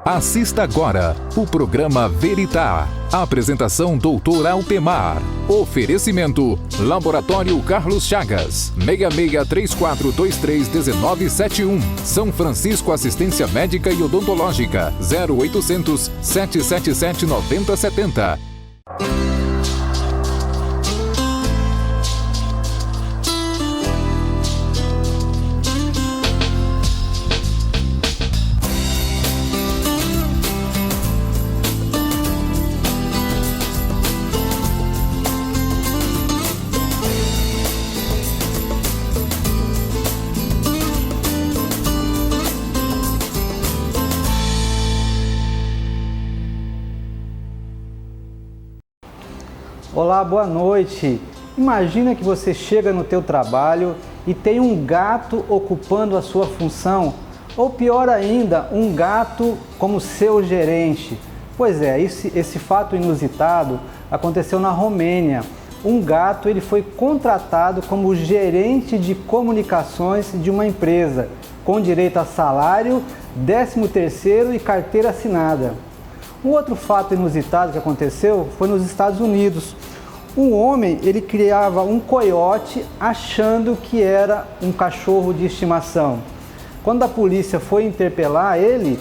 Assista agora o programa Veritá. Apresentação Dr. Altemar. Oferecimento Laboratório Carlos Chagas, 6634231971. São Francisco Assistência Médica e Odontológica, 0800 777 9070. Olá, boa noite. Imagina que você chega no teu trabalho e tem um gato ocupando a sua função, ou pior ainda, um gato como seu gerente. Pois é, esse fato inusitado aconteceu na Romênia. Um gato ele foi contratado como gerente de comunicações de uma empresa, com direito a salário, 13º e carteira assinada. Um outro fato inusitado que aconteceu foi nos Estados Unidos. Um homem, ele criava um coiote achando que era um cachorro de estimação. Quando a polícia foi interpelar ele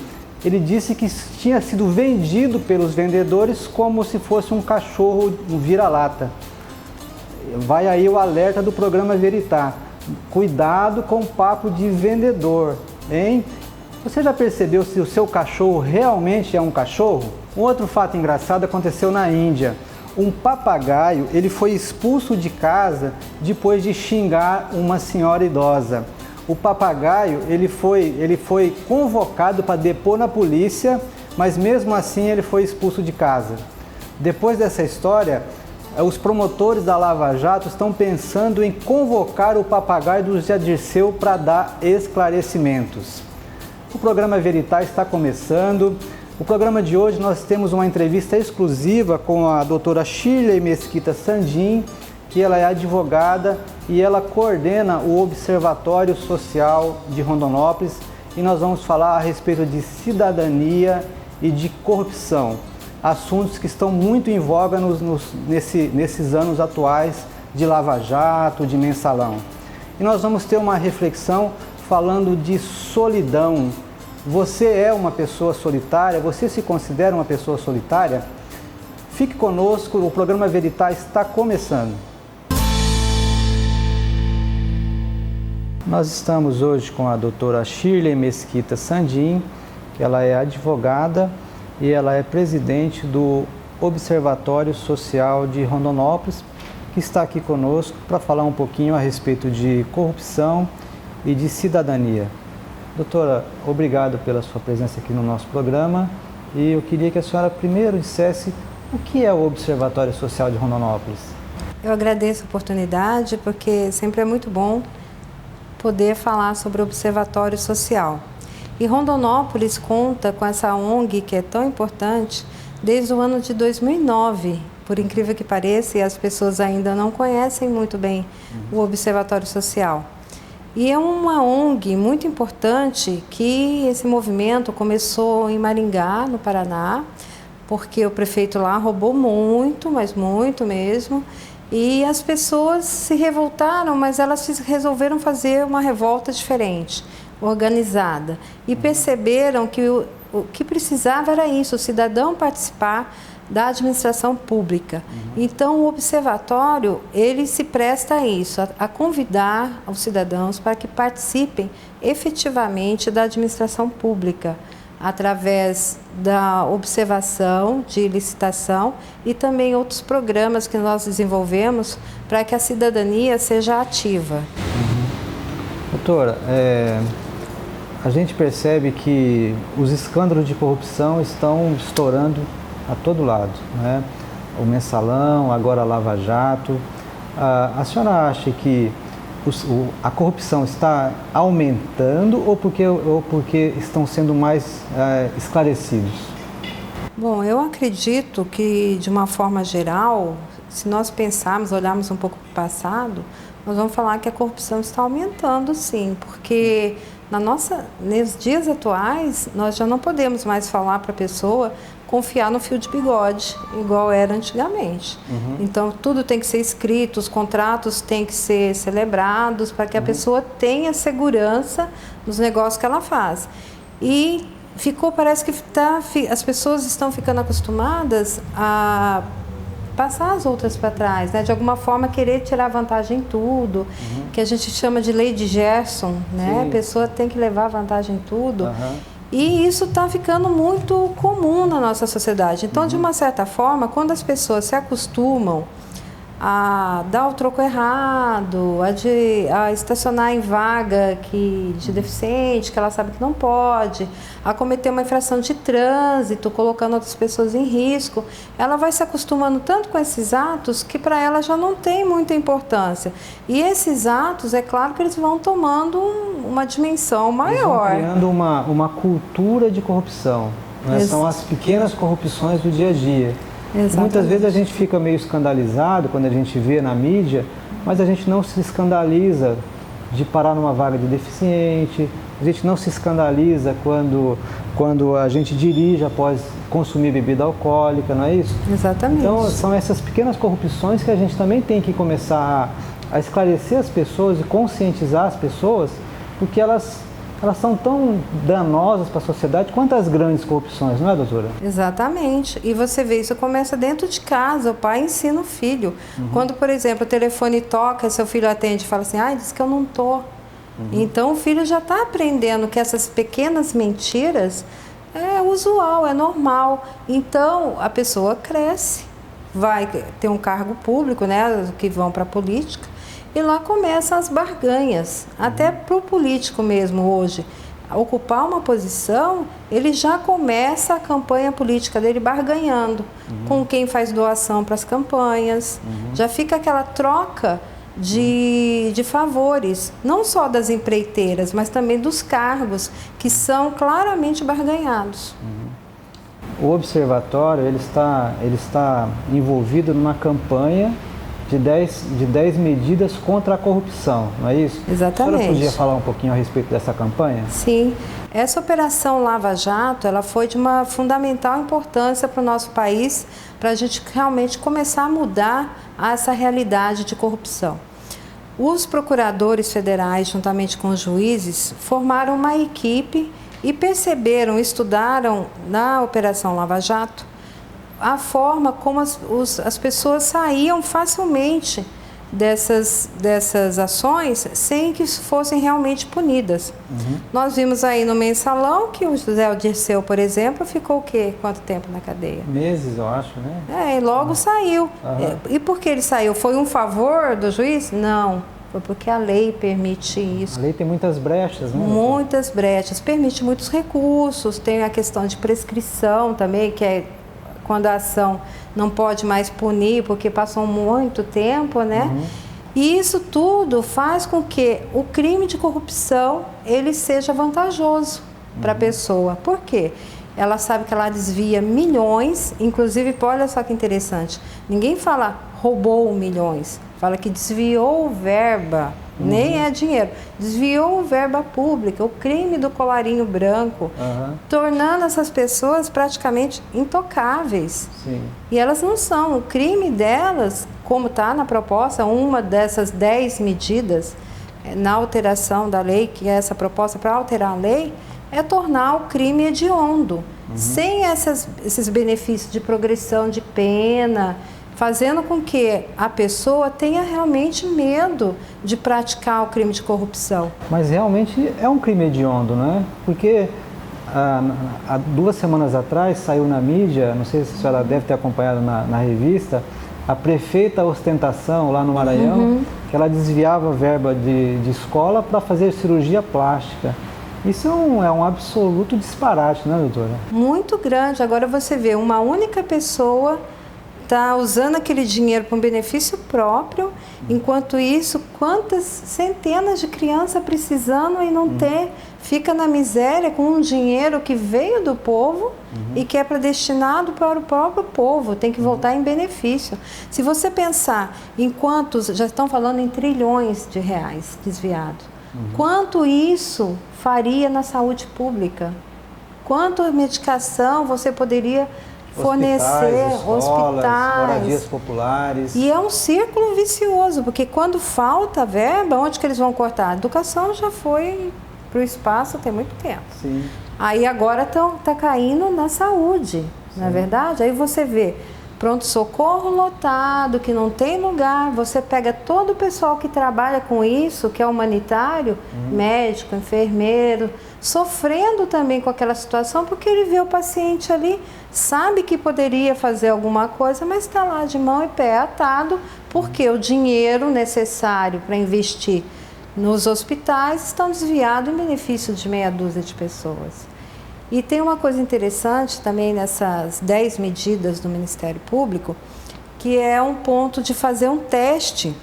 disse que tinha sido vendido pelos vendedores como se fosse um cachorro, um vira-lata. Vai aí o alerta do programa Veritá. Cuidado com o papo de vendedor, hein? Você já percebeu se o seu cachorro realmente é um cachorro? Um outro fato engraçado aconteceu na Índia. Um papagaio ele foi expulso de casa depois de xingar uma senhora idosa. O papagaio ele foi convocado para depor na polícia, mas mesmo assim ele foi expulso de casa. Depois dessa história, os promotores da Lava Jato estão pensando em convocar o papagaio do Zé Dirceu para dar esclarecimentos. O programa Veritá está começando. O programa de hoje nós temos uma entrevista exclusiva com a doutora Shirley Mesquita Sandin, que ela é advogada e ela coordena o Observatório Social de Rondonópolis, e nós vamos falar a respeito de cidadania e de corrupção, assuntos que estão muito em voga nesses anos atuais de Lava Jato, de Mensalão. E nós vamos ter uma reflexão falando de solidão. Você é uma pessoa solitária? Você se considera uma pessoa solitária? Fique conosco, o programa Veritá está começando. Nós estamos hoje com a doutora Shirley Mesquita Sandin, que ela é advogada e ela é presidente do Observatório Social de Rondonópolis, que está aqui conosco para falar um pouquinho a respeito de corrupção e de cidadania. Doutora, obrigado pela sua presença aqui no nosso programa, e eu queria que a senhora primeiro dissesse o que é o Observatório Social de Rondonópolis. Eu agradeço a oportunidade, porque sempre é muito bom poder falar sobre o Observatório Social. E Rondonópolis conta com essa ONG que é tão importante desde o ano de 2009. Por incrível que pareça, e as pessoas ainda não conhecem muito bem o Observatório Social. E é uma ONG muito importante que esse movimento começou em Maringá, no Paraná, porque o prefeito lá roubou muito, mas muito mesmo, e as pessoas se revoltaram, mas elas resolveram fazer uma revolta diferente, organizada, e perceberam que o que precisava era isso, o cidadão participar da administração pública. Então, o observatório, ele se presta a isso, a convidar os cidadãos para que participem efetivamente da administração pública, através da observação de licitação e também outros programas que nós desenvolvemos para que a cidadania seja ativa. Doutora, a gente percebe que os escândalos de corrupção estão estourando a todo lado, né? O Mensalão, agora a Lava Jato. A senhora acha que a corrupção está aumentando ou porque estão sendo mais esclarecidos? Bom, eu acredito que, de uma forma geral, se nós pensarmos, olharmos um pouco para o passado, nós vamos falar que a corrupção está aumentando, sim, porque nos dias atuais, nós já não podemos mais falar para a pessoa confiar no fio de bigode, igual era antigamente. Então, tudo tem que ser escrito, os contratos têm que ser celebrados para que a pessoa tenha segurança nos negócios que ela faz. E parece que as pessoas estão ficando acostumadas a passar as outras para trás, né? De alguma forma querer tirar vantagem em tudo, que a gente chama de lei de Gerson, né? Sim. A pessoa tem que levar vantagem em tudo. E isso está ficando muito comum na nossa sociedade. Então, de uma certa forma, quando as pessoas se acostumam a dar o troco errado, a estacionar em vaga de deficiente, que ela sabe que não pode, a cometer uma infração de trânsito, colocando outras pessoas em risco, ela vai se acostumando tanto com esses atos que para ela já não tem muita importância. E esses atos, é claro que eles vão tomando uma dimensão maior. Eles vão criando uma cultura de corrupção, né? São as pequenas corrupções do dia a dia. Exatamente. Muitas vezes a gente fica meio escandalizado quando a gente vê na mídia, mas a gente não se escandaliza de parar numa vaga de deficiente, a gente não se escandaliza quando a gente dirige após consumir bebida alcoólica, não é isso? Exatamente. Então são essas pequenas corrupções que a gente também tem que começar a esclarecer as pessoas e conscientizar as pessoas, porque elas são tão danosas para a sociedade quanto as grandes corrupções, não é, doutora? Exatamente. E você vê, isso começa dentro de casa, o pai ensina o filho. Quando, por exemplo, o telefone toca, seu filho atende e fala assim, diz que eu não tô. Então o filho já está aprendendo que essas pequenas mentiras é usual, é normal. Então a pessoa cresce, vai ter um cargo público, né, que vão para a política, e lá começam as barganhas, até para o político mesmo hoje. Ocupar uma posição, ele já começa a campanha política dele barganhando com quem faz doação para as campanhas. Já fica aquela troca de favores, não só das empreiteiras, mas também dos cargos, que são claramente barganhados. O Observatório ele está envolvido numa campanha de 10 medidas contra a corrupção, não é isso? Exatamente. A senhora podia falar um pouquinho a respeito dessa campanha? Sim. Essa Operação Lava Jato, ela foi de uma fundamental importância para o nosso país, para a gente realmente começar a mudar essa realidade de corrupção. Os procuradores federais, juntamente com os juízes, formaram uma equipe e perceberam, estudaram na Operação Lava Jato a forma como as pessoas saíam facilmente dessas ações sem que fossem realmente punidas. Nós vimos aí no Mensalão que o José Dirceu, por exemplo, ficou o quê? Quanto tempo na cadeia? Meses, eu acho, né? E logo saiu. E por que ele saiu? Foi um favor do juiz? Não. Foi porque a lei permite isso. A lei tem muitas brechas, né? Muitas brechas. Permite muitos recursos. Tem a questão de prescrição também, que é quando a ação não pode mais punir porque passou muito tempo, né? E isso tudo faz com que o crime de corrupção ele seja vantajoso para a pessoa. Por quê? Ela sabe que ela desvia milhões, inclusive, olha só que interessante, ninguém fala roubou milhões, fala que desviou verba, nem é dinheiro, desviou verba pública, o crime do colarinho branco, tornando essas pessoas praticamente intocáveis. Sim. E elas não são, o crime delas, como está na proposta, uma dessas 10 medidas na alteração da lei, que é essa proposta para alterar a lei, é tornar o crime hediondo, sem esses benefícios de progressão de pena, fazendo com que a pessoa tenha realmente medo de praticar o crime de corrupção. Mas realmente é um crime hediondo, não é? Porque há 2 semanas atrás saiu na mídia, não sei se a senhora deve ter acompanhado na revista, a prefeita Ostentação lá no Maranhão, que ela desviava verba de escola para fazer cirurgia plástica. Isso é um absoluto disparate, não é, doutora? Muito grande. Agora você vê uma única pessoa está usando aquele dinheiro para um benefício próprio, enquanto isso, quantas centenas de crianças precisando e não ter, fica na miséria com um dinheiro que veio do povo e que é destinado para o próprio povo, tem que voltar em benefício. Se você pensar em quantos, já estão falando em trilhões de reais desviados, quanto isso faria na saúde pública? Quanto medicação você poderia fornecer, hospitais, moradias populares. E é um círculo vicioso, porque quando falta verba, onde que eles vão cortar? A educação já foi para o espaço tem muito tempo. Sim. Aí agora tá caindo na saúde, não é verdade? Aí você vê pronto-socorro lotado, que não tem lugar, você pega todo o pessoal que trabalha com isso, que é humanitário, médico, enfermeiro, sofrendo também com aquela situação, porque ele vê o paciente ali, sabe que poderia fazer alguma coisa, mas está lá de mão e pé atado, porque o dinheiro necessário para investir nos hospitais estão desviado em benefício de meia dúzia de pessoas. E tem uma coisa interessante também nessas 10 medidas do Ministério Público, que é um ponto de fazer um teste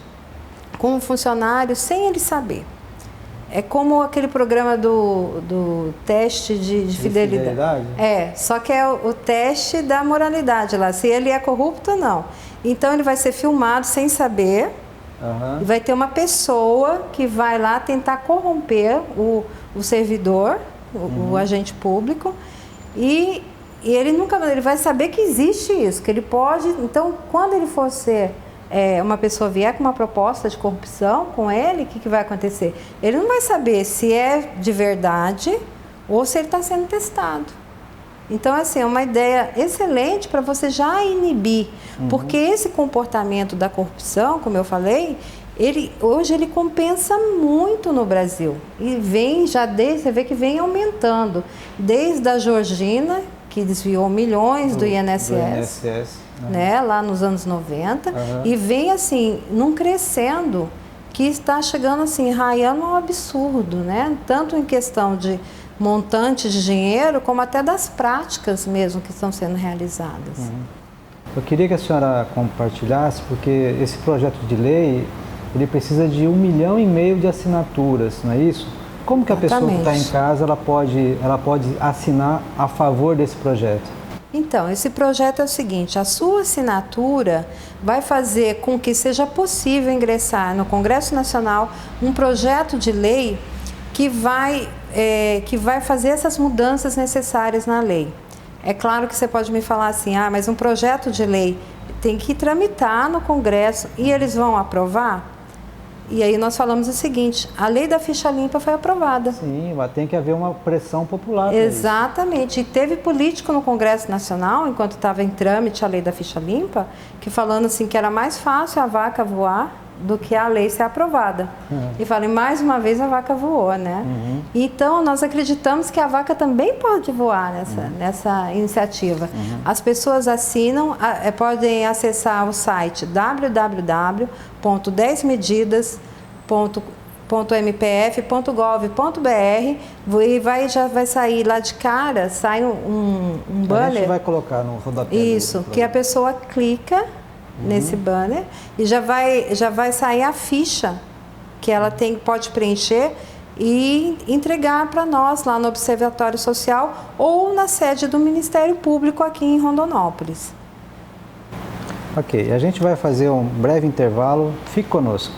com um funcionário sem ele saber. É como aquele programa do teste de fidelidade. Só que é o teste da moralidade lá, se ele é corrupto ou não. Então ele vai ser filmado sem saber, e vai ter uma pessoa que vai lá tentar corromper o servidor, o agente público, e ele ele vai saber que existe isso, que ele pode. Então, quando ele for ser uma pessoa vier com uma proposta de corrupção com ele, o que vai acontecer? Ele não vai saber se é de verdade ou se ele está sendo testado. Então, assim, é uma ideia excelente para você já inibir, porque esse comportamento da corrupção, como eu falei, hoje ele compensa muito no Brasil e você vê que vem aumentando, desde a Georgina, que desviou milhões do INSS, né, lá nos anos 90, e vem assim, num crescendo, que está chegando assim, raiando um absurdo, né? Tanto em questão de montante de dinheiro, como até das práticas mesmo que estão sendo realizadas. Eu queria que a senhora compartilhasse, porque esse projeto de lei, ele precisa de 1,5 milhão de assinaturas, não é isso? Como que a pessoa que está em casa, ela pode assinar a favor desse projeto? Então, esse projeto é o seguinte, a sua assinatura vai fazer com que seja possível ingressar no Congresso Nacional um projeto de lei que vai fazer essas mudanças necessárias na lei. É claro que você pode me falar assim, mas um projeto de lei tem que tramitar no Congresso e eles vão aprovar? E aí nós falamos o seguinte, a lei da ficha limpa foi aprovada. Sim, mas tem que haver uma pressão popular. Exatamente. E teve político no Congresso Nacional, enquanto estava em trâmite a lei da ficha limpa, que falando assim que era mais fácil a vaca voar do que a lei ser aprovada. E falei, mais uma vez a vaca voou, né? Então, nós acreditamos que a vaca também pode voar nessa iniciativa. As pessoas assinam, podem acessar o site www.10medidas.mpf.gov.br e já vai sair lá de cara, sai um banner. A gente vai colocar no rodapé. Isso, que a pessoa clica nesse banner e já vai sair a ficha que ela pode preencher e entregar para nós lá no Observatório Social ou na sede do Ministério Público aqui em Rondonópolis. Ok, a gente vai fazer um breve intervalo, fique conosco.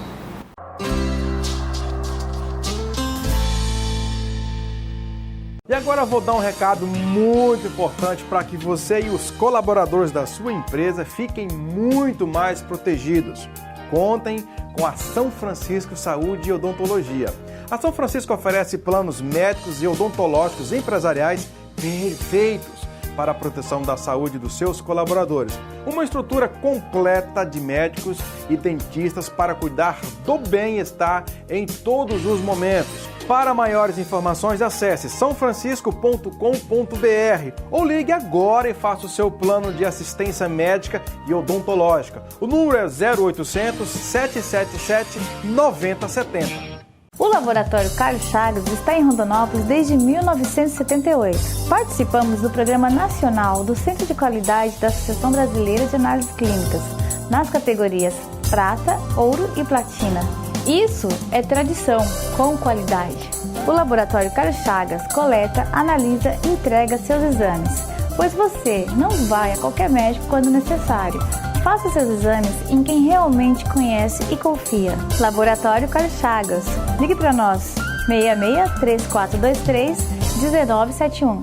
E agora eu vou dar um recado muito importante para que você e os colaboradores da sua empresa fiquem muito mais protegidos. Contem com a São Francisco Saúde e Odontologia. A São Francisco oferece planos médicos e odontológicos empresariais perfeitos para a proteção da saúde dos seus colaboradores. Uma estrutura completa de médicos e dentistas para cuidar do bem-estar em todos os momentos. Para maiores informações, acesse sãofrancisco.com.br ou ligue agora e faça o seu plano de assistência médica e odontológica. O número é 0800 777 9070. O Laboratório Carlos Chagas está em Rondonópolis desde 1978. Participamos do Programa Nacional do Centro de Qualidade da Associação Brasileira de Análises Clínicas, nas categorias Prata, Ouro e Platina. Isso é tradição com qualidade. O Laboratório Carlos Chagas coleta, analisa e entrega seus exames, pois você não vai a qualquer médico quando necessário. Faça seus exames em quem realmente conhece e confia. Laboratório Carlos Chagas. Ligue para nós, 66-3423-1971.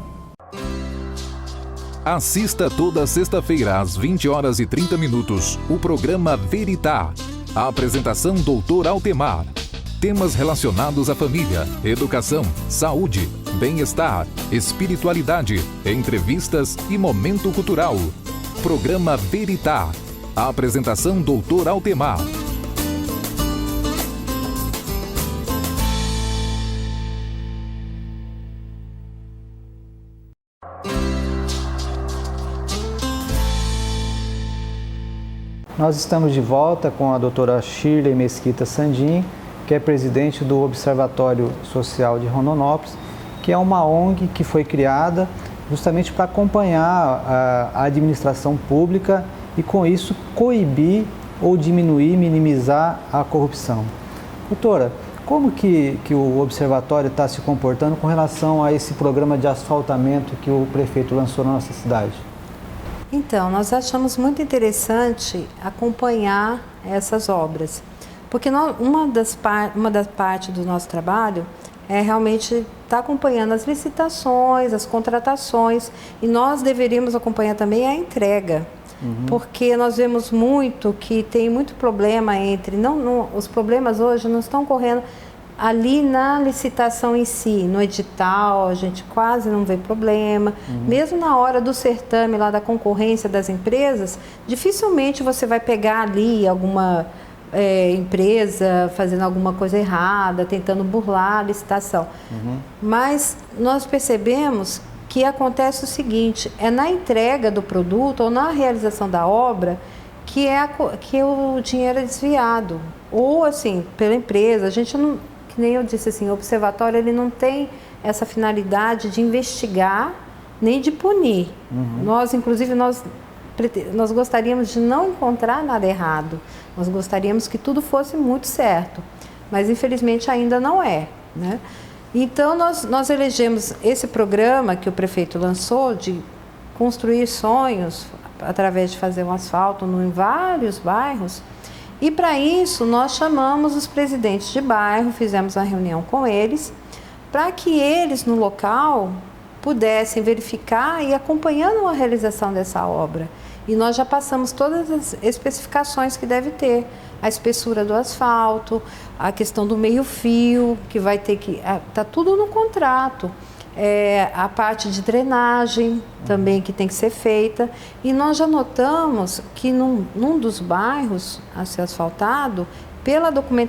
Assista toda sexta-feira às 20h30 o programa Veritá. A apresentação Dr. Altemar. Temas relacionados à família, educação, saúde, bem-estar, espiritualidade, entrevistas e momento cultural. Programa Veritá. A apresentação Dr. Altemar. Nós estamos de volta com a doutora Shirley Mesquita Sandin, que é presidente do Observatório Social de Rondonópolis, que é uma ONG que foi criada justamente para acompanhar a administração pública e, com isso, coibir ou diminuir, minimizar a corrupção. Doutora, como que o Observatório está se comportando com relação a esse programa de asfaltamento que o prefeito lançou na nossa cidade? Então, nós achamos muito interessante acompanhar essas obras, porque uma das partes do nosso trabalho é realmente estar acompanhando as licitações, as contratações, e nós deveríamos acompanhar também a entrega, porque nós vemos muito que tem muito problema entre... os problemas hoje não estão correndo ali na licitação em si, no edital, a gente quase não vê problema. Mesmo na hora do certame, lá da concorrência das empresas, dificilmente você vai pegar ali alguma empresa fazendo alguma coisa errada, tentando burlar a licitação. Mas nós percebemos que acontece o seguinte, é na entrega do produto ou na realização da obra que o dinheiro é desviado. Ou assim, pela empresa, a gente não... Que nem eu disse assim, o observatório ele não tem essa finalidade de investigar nem de punir. Nós, inclusive, nós gostaríamos de não encontrar nada errado. Nós gostaríamos que tudo fosse muito certo. Mas, infelizmente, ainda não é, né? Então, nós elegemos esse programa que o prefeito lançou de construir sonhos através de fazer um asfalto em vários bairros. E para isso nós chamamos os presidentes de bairro, fizemos uma reunião com eles, para que eles no local pudessem verificar e acompanhando a realização dessa obra. E nós já passamos todas as especificações que deve ter, a espessura do asfalto, a questão do meio-fio, que vai ter que... Está tudo no contrato. A parte de drenagem também que tem que ser feita, e nós já notamos que num dos bairros a ser asfaltado,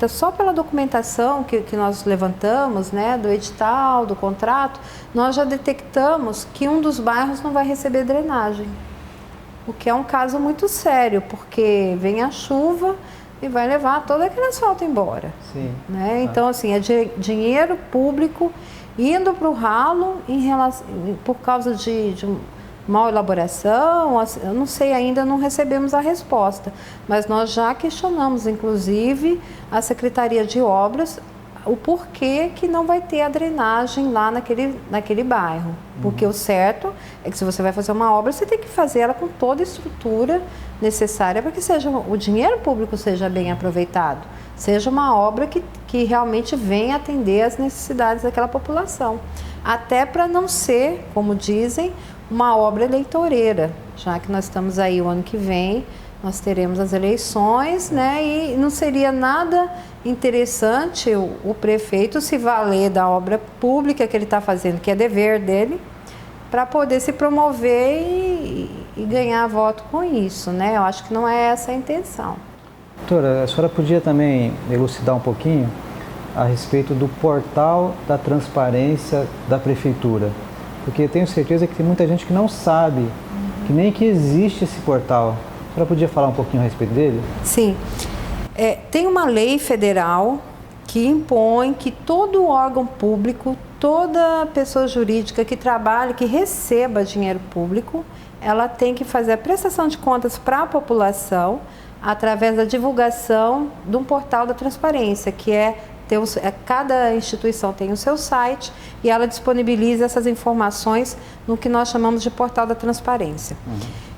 só pela documentação que nós levantamos, né, do edital, do contrato, nós já detectamos que um dos bairros não vai receber drenagem, o que é um caso muito sério, porque vem a chuva e vai levar todo aquele asfalto embora. Sim. Né? Então, assim, é dinheiro público indo para o ralo por causa de mal elaboração, eu não sei ainda, não recebemos a resposta, mas nós já questionamos, inclusive, a Secretaria de Obras, o porquê que não vai ter a drenagem lá naquele bairro. Porque o certo é que se você vai fazer uma obra, você tem que fazer ela com toda a estrutura necessária para que o dinheiro público seja bem aproveitado. Seja uma obra que realmente venha atender às necessidades daquela população. Até para não ser, como dizem, uma obra eleitoreira, já que nós estamos aí o ano que vem, nós teremos as eleições, né? E não seria nada interessante o prefeito se valer da obra pública que ele está fazendo, que é dever dele, para poder se promover e ganhar voto com isso, né? Eu acho que não é essa a intenção. Doutora, a senhora podia também elucidar um pouquinho a respeito do portal da transparência da prefeitura? Porque eu tenho certeza que tem muita gente que não sabe, que nem que existe esse portal. A senhora podia falar um pouquinho a respeito dele? Sim. Tem uma lei federal que impõe que todo órgão público, toda pessoa jurídica que trabalhe, que receba dinheiro público, ela tem que fazer a prestação de contas para a população através da divulgação de um portal da transparência, que cada instituição tem o seu site e ela disponibiliza essas informações no que nós chamamos de portal da transparência.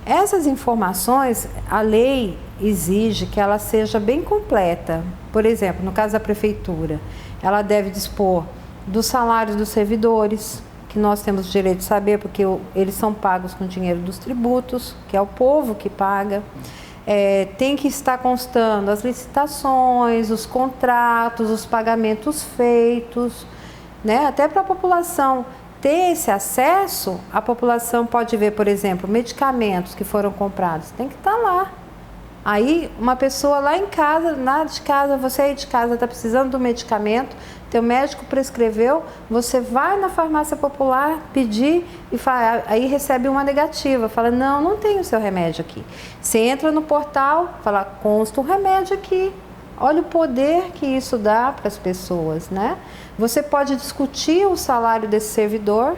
Essas informações, a lei exige que ela seja bem completa. Por exemplo, no caso da prefeitura, ela deve dispor dos salários dos servidores, que nós temos o direito de saber, porque eles são pagos com dinheiro dos tributos, que é o povo que paga. Tem que estar constando as licitações, os contratos, os pagamentos feitos, né? Até para a população ter esse acesso, a população pode ver, por exemplo, medicamentos que foram comprados, tem que estar lá. Aí, uma pessoa lá em casa, você aí de casa está precisando do medicamento, teu médico prescreveu, você vai na farmácia popular pedir e aí recebe uma negativa, fala, não tem o seu remédio aqui. Você entra no portal, fala, consta o remédio aqui. Olha o poder que isso dá para as pessoas, né? Você pode discutir o salário desse servidor,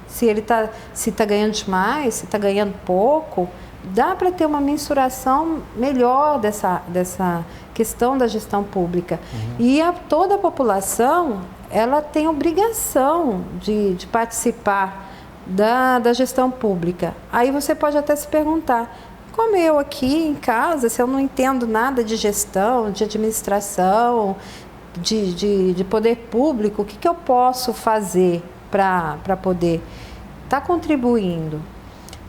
se ele está ganhando demais, se está ganhando pouco. Dá para ter uma mensuração melhor dessa questão da gestão pública. E toda a população, ela tem obrigação de participar da gestão pública. Aí você pode até se perguntar, como eu aqui em casa, se eu não entendo nada de gestão, de administração, de poder público, o que eu posso fazer para poder estar contribuindo?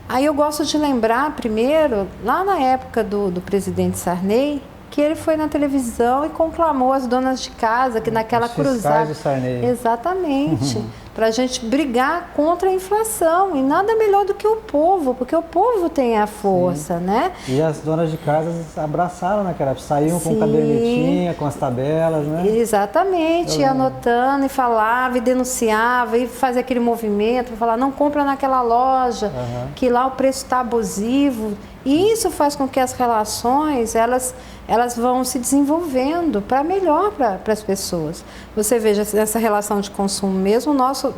Aí eu gosto de lembrar primeiro, lá na época do presidente Sarney, que ele foi na televisão e conclamou as donas de casa, que naquela cruzada... de Sarney. Exatamente. Para a gente brigar contra a inflação. E nada melhor do que o povo, porque o povo tem a força, né? E as donas de casa abraçaram naquela época, saíam com cadernetinha, com as tabelas, né? Exatamente, ia anotando e falava e denunciava e fazia aquele movimento, falar, não compra naquela loja, que lá o preço está abusivo. E isso faz com que as relações, elas vão se desenvolvendo para melhor para as pessoas. Você veja, essa relação de consumo mesmo, o nosso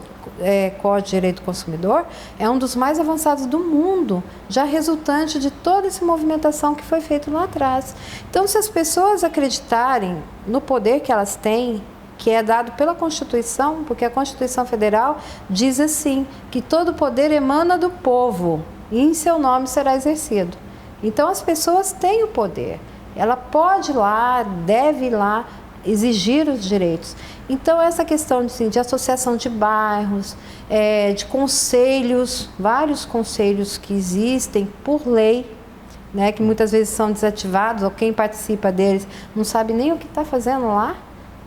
Código de Direito do Consumidor é um dos mais avançados do mundo, já resultante de toda essa movimentação que foi feita lá atrás. Então, se as pessoas acreditarem no poder que elas têm, que é dado pela Constituição, porque a Constituição Federal diz assim, que todo poder emana do povo, e em seu nome será exercido. Então as pessoas têm o poder, ela pode ir lá, deve ir lá, exigir os direitos. Então essa questão de associação de bairros, de conselhos, vários conselhos que existem por lei, né, que muitas vezes são desativados, ou quem participa deles não sabe nem o que está fazendo lá,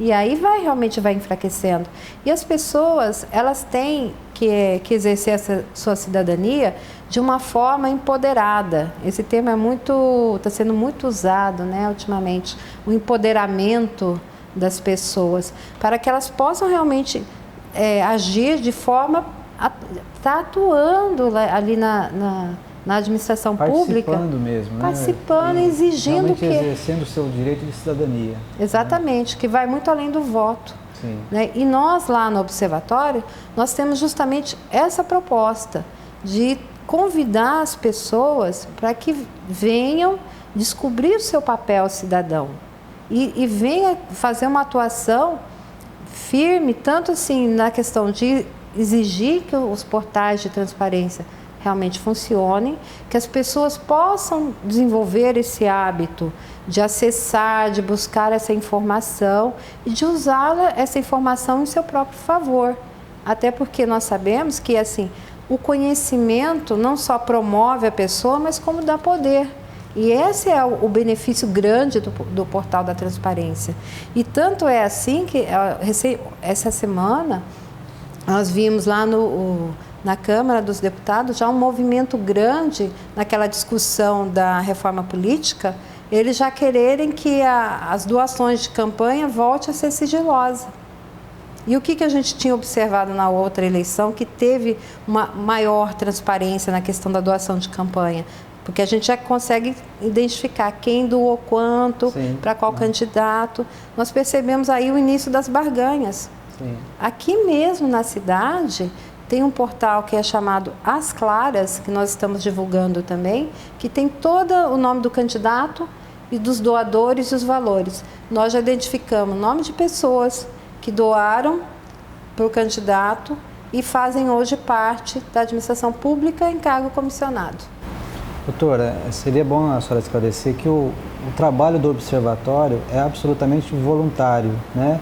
e aí realmente vai enfraquecendo. E as pessoas, elas têm que exercer essa sua cidadania de uma forma empoderada. Esse termo está sendo muito usado, né, ultimamente, o empoderamento das pessoas, para que elas possam realmente agir de forma tá atuando ali na administração pública. Participando mesmo, né? Participando, exigindo que... exercendo o seu direito de cidadania. Exatamente, que vai muito além do voto. Sim. Né? E nós lá no Observatório, nós temos justamente essa proposta de convidar as pessoas para que venham descobrir o seu papel cidadão e venha fazer uma atuação firme, tanto assim na questão de exigir que os portais de transparência realmente funcionem, que as pessoas possam desenvolver esse hábito de acessar, de buscar essa informação e de usar essa informação em seu próprio favor. Até porque nós sabemos que assim, o conhecimento não só promove a pessoa, mas como dá poder. E esse é o benefício grande do portal da transparência. E tanto é assim que essa semana nós vimos lá na Câmara dos Deputados já um movimento grande naquela discussão da reforma política, eles já quererem que as doações de campanha voltem a ser sigilosas. E o que a gente tinha observado na outra eleição, que teve uma maior transparência na questão da doação de campanha? porque a gente já consegue identificar quem doou quanto, para qual candidato. Nós percebemos aí o início das barganhas. Sim. Aqui mesmo na cidade, tem um portal que é chamado As Claras, que nós estamos divulgando também, que tem todo o nome do candidato e dos doadores e os valores. Nós já identificamos o nome de pessoas que doaram para o candidato e fazem hoje parte da administração pública em cargo comissionado. Doutora, seria bom a senhora esclarecer que o trabalho do observatório é absolutamente voluntário, né?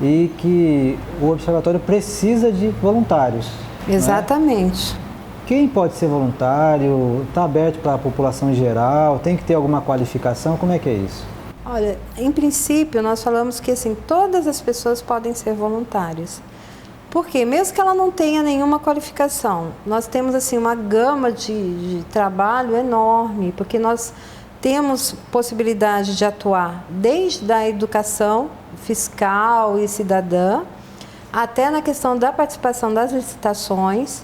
E que o observatório precisa de voluntários. Exatamente. Né? Quem pode ser voluntário? Está aberto para a população em geral? Tem que ter alguma qualificação? Como é que é isso? Olha, em princípio nós falamos que assim, todas as pessoas podem ser voluntárias. Porque mesmo que ela não tenha nenhuma qualificação, nós temos assim uma gama de trabalho enorme, porque nós temos possibilidade de atuar desde a educação fiscal e cidadã, até na questão da participação das licitações,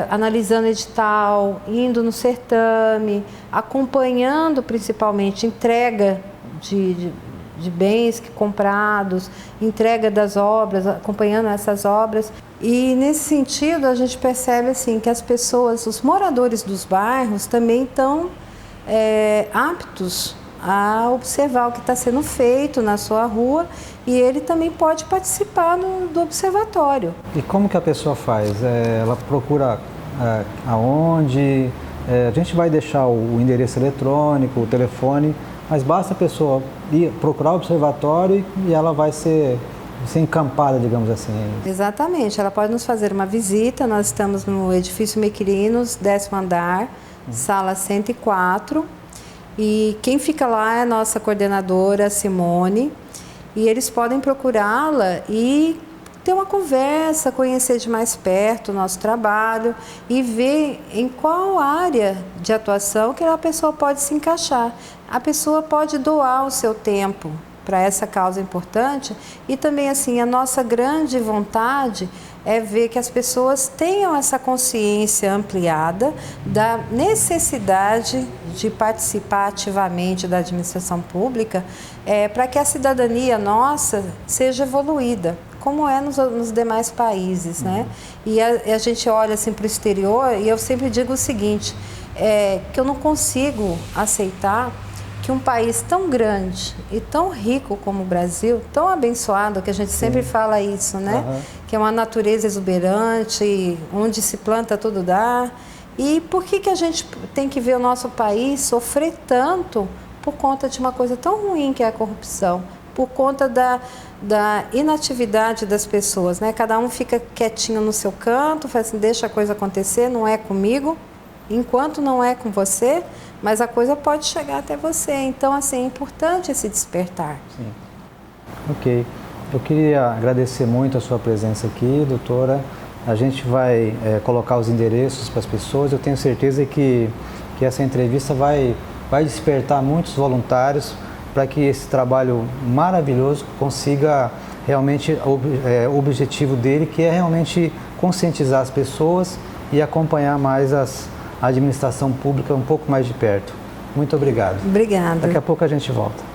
analisando edital, indo no certame, acompanhando principalmente entrega de bens comprados, entrega das obras, acompanhando essas obras. E nesse sentido a gente percebe assim, que as pessoas, os moradores dos bairros também estão aptos a observar o que está sendo feito na sua rua e ele também pode participar do observatório. E como que a pessoa faz? Ela procura aonde? A gente vai deixar o endereço eletrônico, o telefone, mas basta a pessoa ir procurar o observatório e ela vai ser encampada, digamos assim. Exatamente, ela pode nos fazer uma visita. Nós estamos no edifício Mequilinos, 10º andar, sala 104. E quem fica lá é a nossa coordenadora, Simone. E eles podem procurá-la e ter uma conversa, conhecer de mais perto o nosso trabalho e ver em qual área de atuação que a pessoa pode se encaixar. A pessoa pode doar o seu tempo para essa causa importante e também assim a nossa grande vontade é ver que as pessoas tenham essa consciência ampliada da necessidade de participar ativamente da administração pública para que a cidadania nossa seja evoluída, como é nos demais países, né? E a gente olha assim para o exterior e eu sempre digo o seguinte, que eu não consigo aceitar que um país tão grande e tão rico como o Brasil, tão abençoado, que a gente sempre fala isso, né? Que é uma natureza exuberante, onde se planta tudo dá. E por que a gente tem que ver o nosso país sofrer tanto por conta de uma coisa tão ruim que é a corrupção? Por conta da inatividade das pessoas, né? Cada um fica quietinho no seu canto, faz assim, deixa a coisa acontecer, não é comigo, enquanto não é com você, mas a coisa pode chegar até você. Então, assim, é importante esse despertar. Sim. Ok. Eu queria agradecer muito a sua presença aqui, doutora. A gente vai colocar os endereços para as pessoas. Eu tenho certeza que essa entrevista vai despertar muitos voluntários para que esse trabalho maravilhoso consiga realmente o objetivo dele, que é realmente conscientizar as pessoas e acompanhar mais a administração pública um pouco mais de perto. Muito obrigado. Obrigada. Daqui a pouco a gente volta.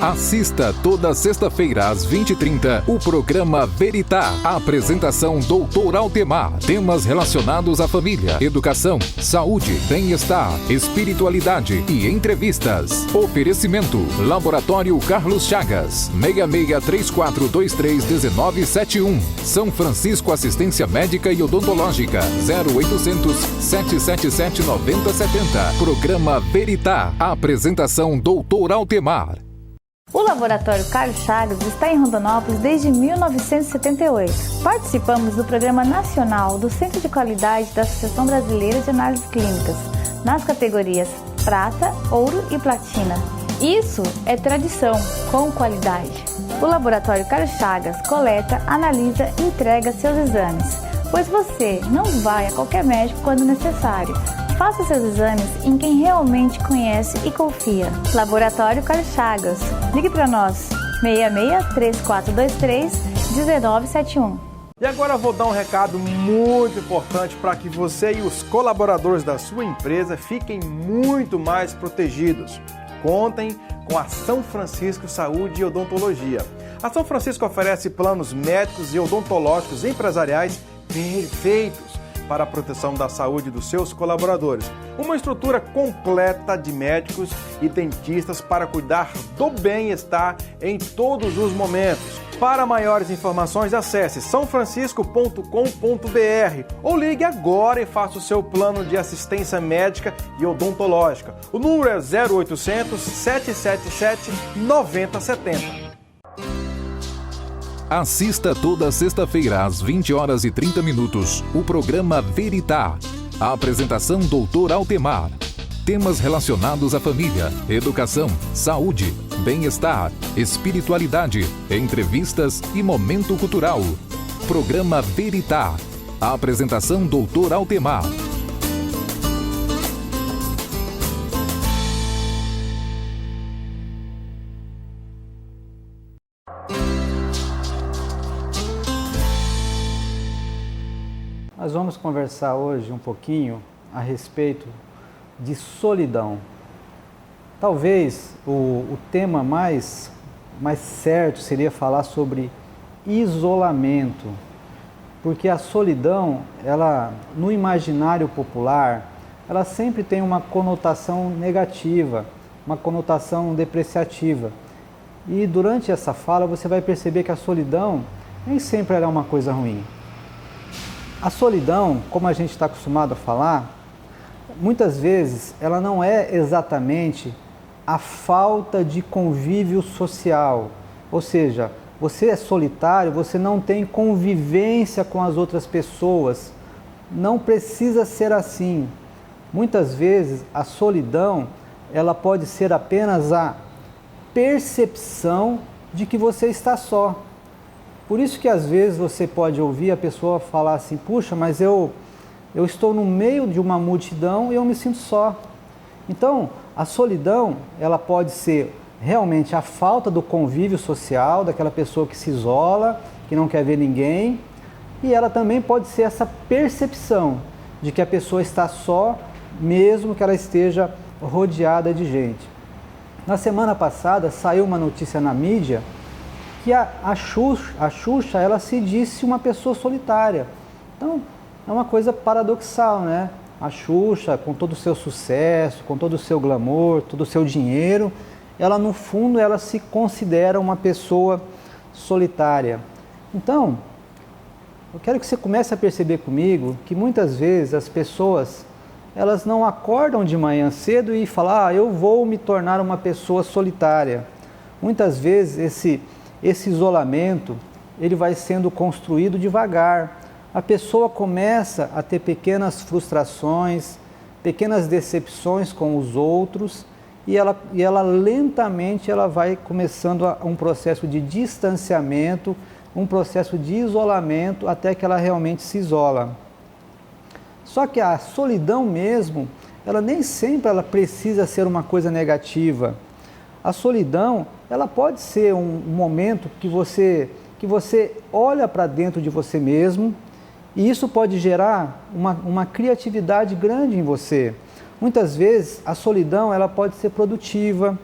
Assista toda sexta-feira às 20h30 o programa Veritá. A apresentação Dr. Altemar. Temas relacionados à família, educação, saúde, bem-estar, espiritualidade e entrevistas. Oferecimento: Laboratório Carlos Chagas, 6634231971. São Francisco Assistência Médica e Odontológica, 0800 777 9070. Programa Veritá. A apresentação Dr. Altemar. O Laboratório Carlos Chagas está em Rondonópolis desde 1978. Participamos do Programa Nacional do Centro de Qualidade da Associação Brasileira de Análises Clínicas, nas categorias Prata, Ouro e Platina. Isso é tradição com qualidade. O Laboratório Carlos Chagas coleta, analisa e entrega seus exames, pois você não vai a qualquer médico quando necessário. Faça seus exames em quem realmente conhece e confia. Laboratório Carlos Chagas. Ligue para nós, 66 3423 1971. E agora eu vou dar um recado muito importante para que você e os colaboradores da sua empresa fiquem muito mais protegidos. Contem com a São Francisco Saúde e Odontologia. A São Francisco oferece planos médicos e odontológicos empresariais perfeitos para a proteção da saúde dos seus colaboradores. Uma estrutura completa de médicos e dentistas para cuidar do bem-estar em todos os momentos. Para maiores informações, acesse sãofrancisco.com.br ou ligue agora e faça o seu plano de assistência médica e odontológica. O número é 0800 777 9070. Assista toda sexta-feira às 20h30 o programa Veritá. A apresentação Dr. Altemar. Temas relacionados à família, educação, saúde, bem-estar, espiritualidade, entrevistas e momento cultural. Programa Veritá. A apresentação Dr. Altemar. Nós vamos conversar hoje um pouquinho a respeito de solidão. Talvez o tema mais certo seria falar sobre isolamento, porque a solidão, ela no imaginário popular, ela sempre tem uma conotação negativa, uma conotação depreciativa. E durante essa fala você vai perceber que a solidão nem sempre é uma coisa ruim. A solidão, como a gente está acostumado a falar, muitas vezes ela não é exatamente a falta de convívio social. Ou seja, você é solitário, você não tem convivência com as outras pessoas. Não precisa ser assim. Muitas vezes a solidão, ela pode ser apenas a percepção de que você está só. Por isso que às vezes você pode ouvir a pessoa falar assim, puxa, mas eu estou no meio de uma multidão e eu me sinto só. Então, a solidão, ela pode ser realmente a falta do convívio social, daquela pessoa que se isola, que não quer ver ninguém, e ela também pode ser essa percepção de que a pessoa está só, mesmo que ela esteja rodeada de gente. Na semana passada saiu uma notícia na mídia que a Xuxa, ela se disse uma pessoa solitária. Então, é uma coisa paradoxal, né? A Xuxa, com todo o seu sucesso, com todo o seu glamour, todo o seu dinheiro, ela no fundo, ela se considera uma pessoa solitária. Então, eu quero que você comece a perceber comigo que muitas vezes as pessoas, elas não acordam de manhã cedo e falam, eu vou me tornar uma pessoa solitária. Muitas vezes esse isolamento, ele vai sendo construído devagar. A pessoa começa a ter pequenas frustrações, pequenas decepções com os outros e ela lentamente ela vai começando um processo de distanciamento, um processo de isolamento até que ela realmente se isola. Só que a solidão mesmo, ela nem sempre ela precisa ser uma coisa negativa. A solidão, ela pode ser um momento que você olha para dentro de você mesmo e isso pode gerar uma criatividade grande em você. Muitas vezes a solidão ela pode ser produtiva,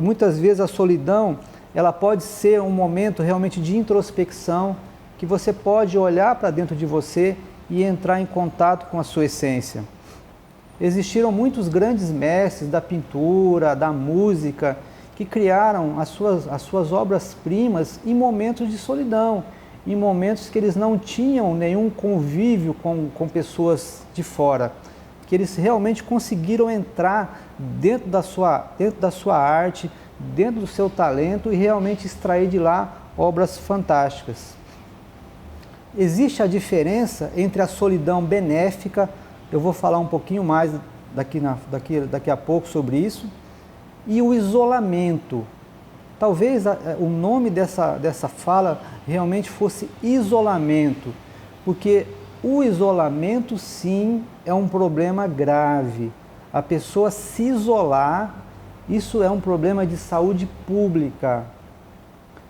muitas vezes a solidão ela pode ser um momento realmente de introspecção, que você pode olhar para dentro de você e entrar em contato com a sua essência. Existiram muitos grandes mestres da pintura, da música, que criaram as suas obras-primas em momentos de solidão, em momentos que eles não tinham nenhum convívio com pessoas de fora, que eles realmente conseguiram entrar dentro da sua arte, dentro do seu talento e realmente extrair de lá obras fantásticas. Existe a diferença entre a solidão benéfica, eu vou falar um pouquinho mais daqui a pouco sobre isso, e o isolamento. Talvez o nome dessa fala realmente fosse isolamento, porque o isolamento sim é um problema grave. A pessoa se isolar, isso é um problema de saúde pública.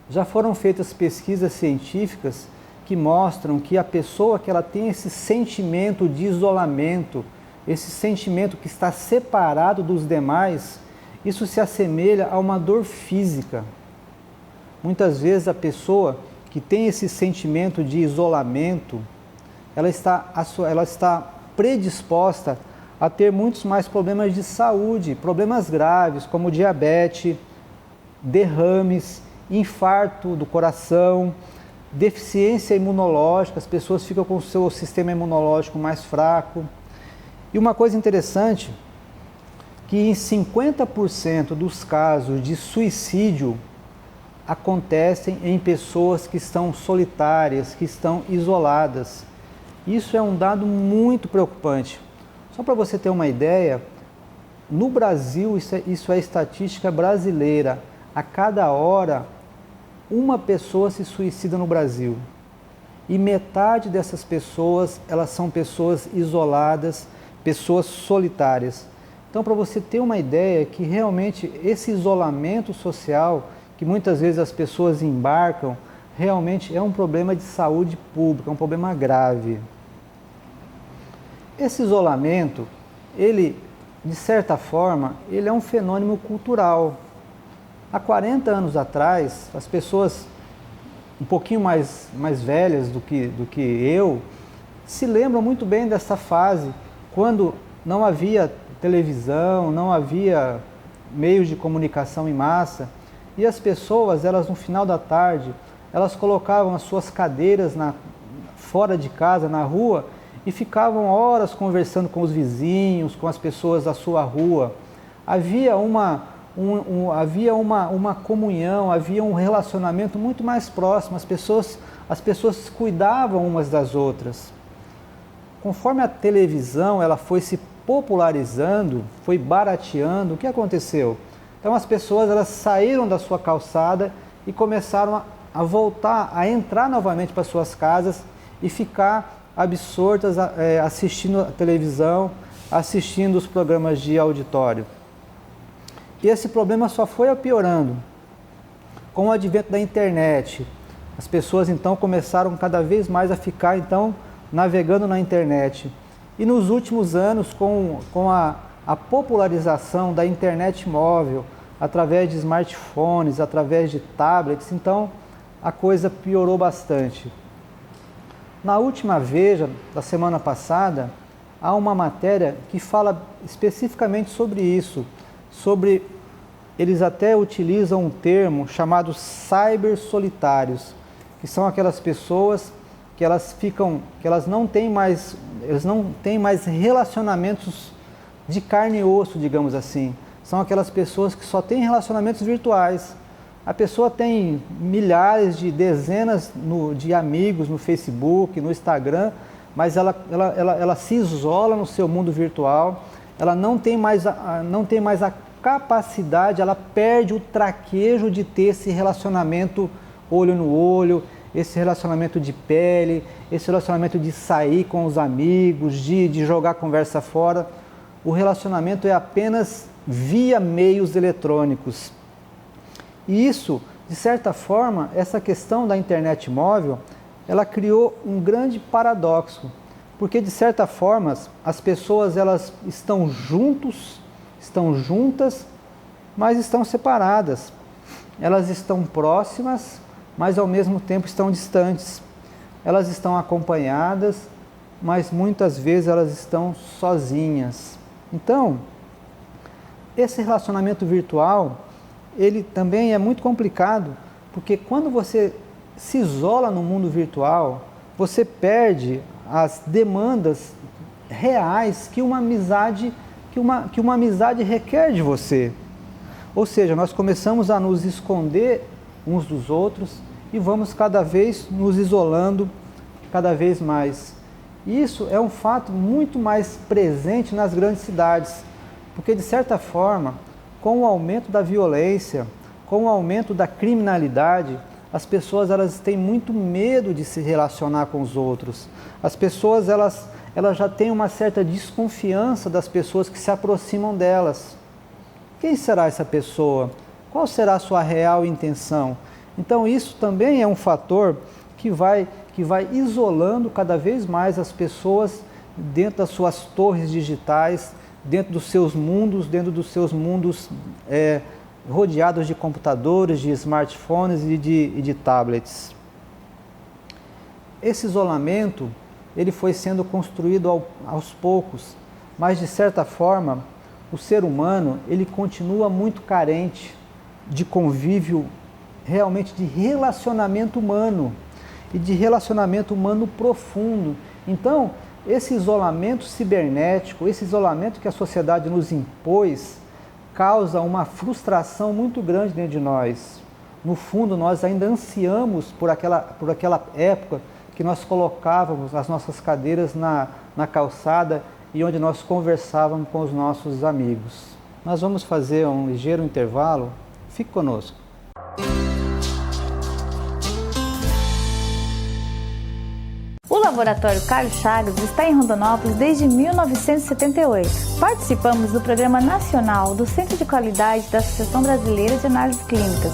Já foram feitas pesquisas científicas que mostram que a pessoa que ela tem esse sentimento de isolamento, esse sentimento que está separado dos demais, isso se assemelha a uma dor física. Muitas vezes a pessoa que tem esse sentimento de isolamento, ela está predisposta a ter muitos mais problemas de saúde, problemas graves como diabetes, derrames, infarto do coração, deficiência imunológica, as pessoas ficam com o seu sistema imunológico mais fraco. E uma coisa interessante, que em 50% dos casos de suicídio acontecem em pessoas que estão solitárias, que estão isoladas. Isso é um dado muito preocupante. Só para você ter uma ideia, no Brasil, isso é estatística brasileira, a cada hora uma pessoa se suicida no Brasil. E metade dessas pessoas, elas são pessoas isoladas, pessoas solitárias. Então, para você ter uma ideia que realmente esse isolamento social, que muitas vezes as pessoas embarcam, realmente é um problema de saúde pública, é um problema grave. Esse isolamento, ele, de certa forma, ele é um fenômeno cultural. Há 40 anos atrás, as pessoas um pouquinho mais velhas do que eu, se lembram muito bem dessa fase, quando não havia televisão, não havia meios de comunicação em massa, e as pessoas, elas no final da tarde, elas colocavam as suas cadeiras fora de casa, na rua, e ficavam horas conversando com os vizinhos, com as pessoas da sua rua. Havia uma comunhão, havia um relacionamento muito mais próximo, as pessoas cuidavam umas das outras. Conforme a televisão ela foi se popularizando, foi barateando, o que aconteceu? Então as pessoas elas saíram da sua calçada e começaram a voltar, a entrar novamente para suas casas e ficar absortas assistindo a televisão, assistindo os programas de auditório. E esse problema só foi piorando. Com o advento da internet, as pessoas então começaram cada vez mais a ficar então navegando na internet. E nos últimos anos, com a popularização da internet móvel, através de smartphones, através de tablets, então a coisa piorou bastante. Na última Veja, da semana passada, há uma matéria que fala especificamente sobre isso, eles até utilizam um termo chamado cybersolitários, que são aquelas pessoas que elas não têm mais relacionamentos de carne e osso, digamos assim. São aquelas pessoas que só têm relacionamentos virtuais. A pessoa tem milhares de dezenas de amigos no Facebook, no Instagram, mas ela se isola no seu mundo virtual, ela não tem mais a capacidade, ela perde o traquejo de ter esse relacionamento olho no olho, esse relacionamento de pele, esse relacionamento de sair com os amigos, de jogar conversa fora. O relacionamento é apenas via meios eletrônicos. E isso, de certa forma, essa questão da internet móvel, ela criou um grande paradoxo, porque de certa forma as pessoas elas estão juntas, mas estão separadas. Elas estão próximas, mas ao mesmo tempo estão distantes. Elas estão acompanhadas, mas muitas vezes elas estão sozinhas. Então, esse relacionamento virtual, ele também é muito complicado, porque quando você se isola no mundo virtual, você perde as demandas reais que uma amizade requer de você. Ou seja, nós começamos a nos esconder uns dos outros e vamos cada vez nos isolando cada vez mais. Isso é um fato muito mais presente nas grandes cidades, porque de certa forma, com o aumento da violência, com o aumento da criminalidade, as pessoas elas têm muito medo de se relacionar com os outros. As pessoas elas já têm uma certa desconfiança das pessoas que se aproximam delas. Quem será essa pessoa? Qual será a sua real intenção? Então isso também é um fator que que vai isolando cada vez mais as pessoas dentro das suas torres digitais, dentro dos seus mundos rodeados de computadores, de smartphones e de tablets. Esse isolamento ele foi sendo construído aos poucos, mas de certa forma o ser humano ele continua muito carente de convívio, realmente de relacionamento humano e de relacionamento humano profundo. Então, esse isolamento cibernético, esse isolamento que a sociedade nos impôs, causa uma frustração muito grande dentro de nós. No fundo, nós ainda ansiamos por aquela época que nós colocávamos as nossas cadeiras na calçada e onde nós conversávamos com os nossos amigos. Nós vamos fazer um ligeiro intervalo. Fique conosco. O Laboratório Carlos Chagas está em Rondonópolis desde 1978. Participamos do Programa Nacional do Centro de Qualidade da Associação Brasileira de Análises Clínicas,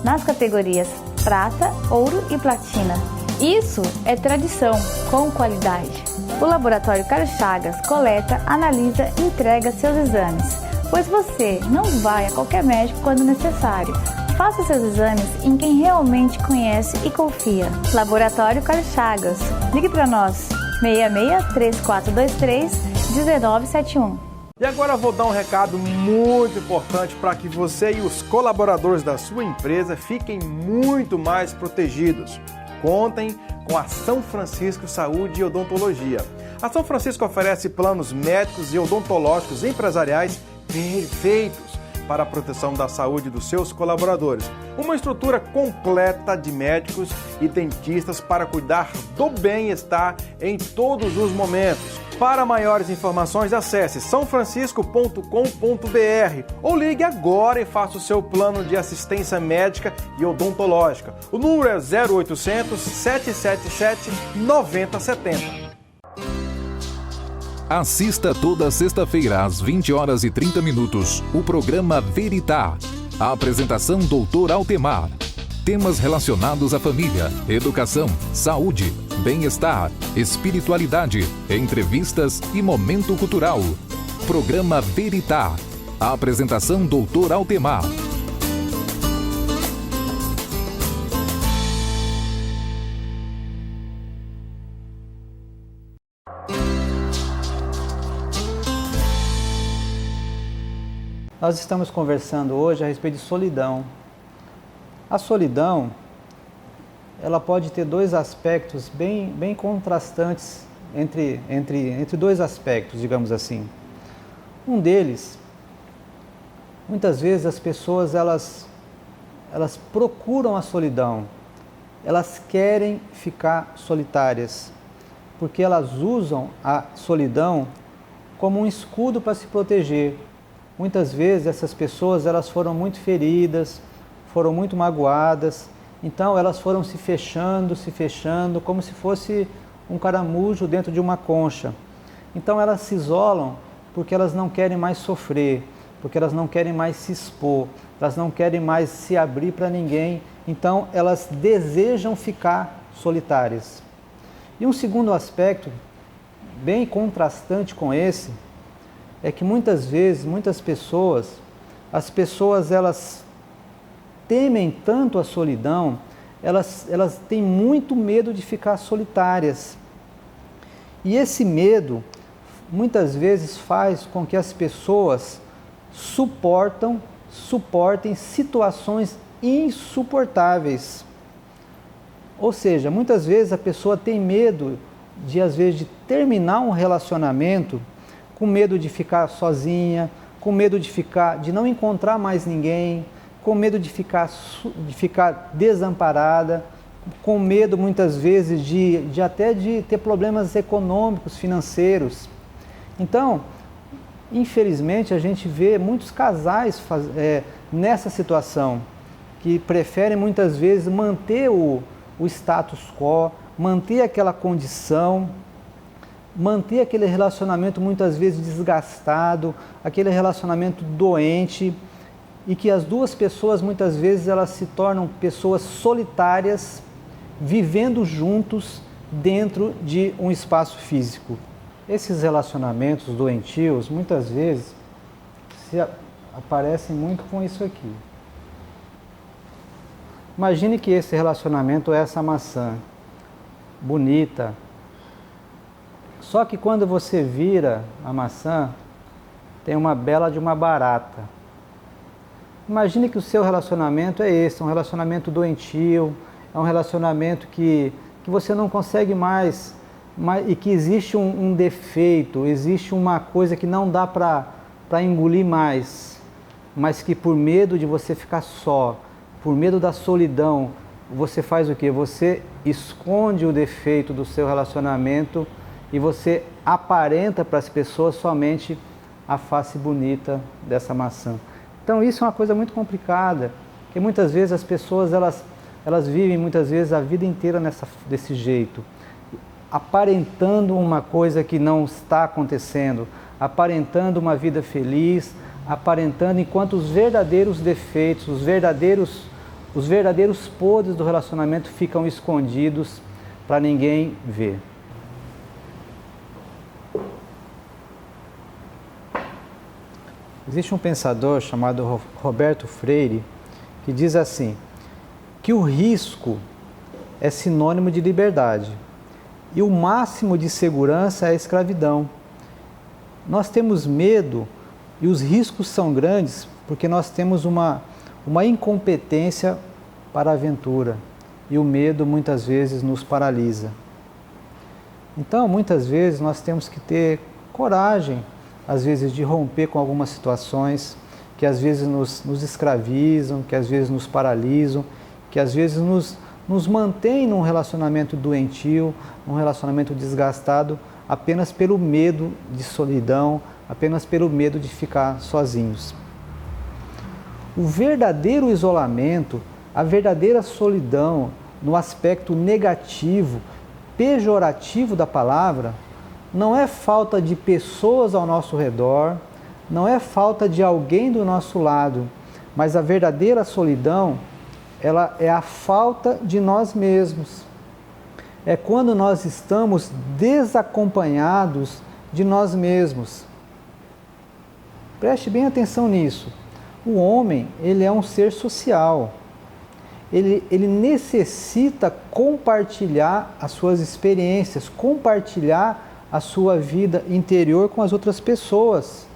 nas categorias Prata, Ouro e Platina. Isso é tradição com qualidade. O Laboratório Carlos Chagas coleta, analisa e entrega seus exames, pois você não vai a qualquer médico quando necessário. Faça seus exames em quem realmente conhece e confia. Laboratório Carlos Chagas. Ligue para nós, 66-3423-1971. E agora eu vou dar um recado muito importante para que você e os colaboradores da sua empresa fiquem muito mais protegidos. Contem com a São Francisco Saúde e Odontologia. A São Francisco oferece planos médicos e odontológicos empresariais perfeitos para a proteção da saúde dos seus colaboradores. Uma estrutura completa de médicos e dentistas para cuidar do bem-estar em todos os momentos. Para maiores informações, acesse sãofrancisco.com.br ou ligue agora e faça o seu plano de assistência médica e odontológica. O número é 0800 777 9070. Assista toda sexta-feira às 20h30 o programa Veritá. A apresentação Dr. Altemar. Temas relacionados à família, educação, saúde, bem-estar, espiritualidade, entrevistas e momento cultural. Programa Veritá. A apresentação Dr. Altemar. Nós estamos conversando hoje a respeito de solidão. A solidão, ela pode ter dois aspectos bem contrastantes entre dois aspectos, digamos assim. Um deles, muitas vezes as pessoas elas procuram a solidão, elas querem ficar solitárias, porque elas usam a solidão como um escudo para se proteger. Muitas vezes essas pessoas elas foram muito feridas, foram muito magoadas, então elas foram se fechando, como se fosse um caramujo dentro de uma concha. Então elas se isolam porque elas não querem mais sofrer, porque elas não querem mais se expor, elas não querem mais se abrir para ninguém, então elas desejam ficar solitárias. E um segundo aspecto, bem contrastante com esse, é que muitas vezes, as pessoas elas temem tanto a solidão, elas têm muito medo de ficar solitárias. E esse medo, muitas vezes, faz com que as pessoas suportem situações insuportáveis. Ou seja, muitas vezes a pessoa tem medo às vezes, de terminar um relacionamento com medo de ficar sozinha, com medo de não encontrar mais ninguém, com medo de ficar desamparada, com medo muitas vezes até de ter problemas econômicos, financeiros. Então, infelizmente, a gente vê muitos casais nessa situação, que preferem muitas vezes manter o status quo, manter aquela condição, manter aquele relacionamento muitas vezes desgastado, aquele relacionamento doente, e que as duas pessoas muitas vezes elas se tornam pessoas solitárias, vivendo juntos, dentro de um espaço físico. Esses relacionamentos doentios, muitas vezes, aparecem muito com isso aqui. Imagine que esse relacionamento é essa maçã, bonita. Só que quando você vira a maçã, tem uma bela de uma barata. Imagine que o seu relacionamento é esse, um relacionamento doentio, é um relacionamento que você não consegue mais e que existe um defeito, existe uma coisa que não dá para engolir mais, mas que por medo de você ficar só, por medo da solidão, você faz o quê? Você esconde o defeito do seu relacionamento e você aparenta para as pessoas somente a face bonita dessa maçã. Então isso é uma coisa muito complicada, porque muitas vezes as pessoas elas vivem muitas vezes a vida inteira desse jeito, aparentando uma coisa que não está acontecendo, aparentando uma vida feliz, aparentando, enquanto os verdadeiros defeitos, os verdadeiros podres do relacionamento ficam escondidos para ninguém ver. Existe um pensador chamado Roberto Freire que diz assim, que o risco é sinônimo de liberdade e o máximo de segurança é a escravidão. Nós temos medo e os riscos são grandes porque nós temos uma incompetência para a aventura e o medo muitas vezes nos paralisa. Então, muitas vezes nós temos que ter coragem, às vezes, de romper com algumas situações que às vezes nos escravizam, que às vezes nos paralisam, que às vezes nos mantém num relacionamento doentio, num relacionamento desgastado, apenas pelo medo de solidão, apenas pelo medo de ficar sozinhos. O verdadeiro isolamento, a verdadeira solidão, no aspecto negativo, pejorativo da palavra, não é falta de pessoas ao nosso redor, não é falta de alguém do nosso lado, mas a verdadeira solidão, ela é a falta de nós mesmos. É quando nós estamos desacompanhados de nós mesmos. Preste bem atenção nisso. O homem, ele é um ser social. Ele necessita compartilhar as suas experiências, compartilhar a sua vida interior com as outras pessoas.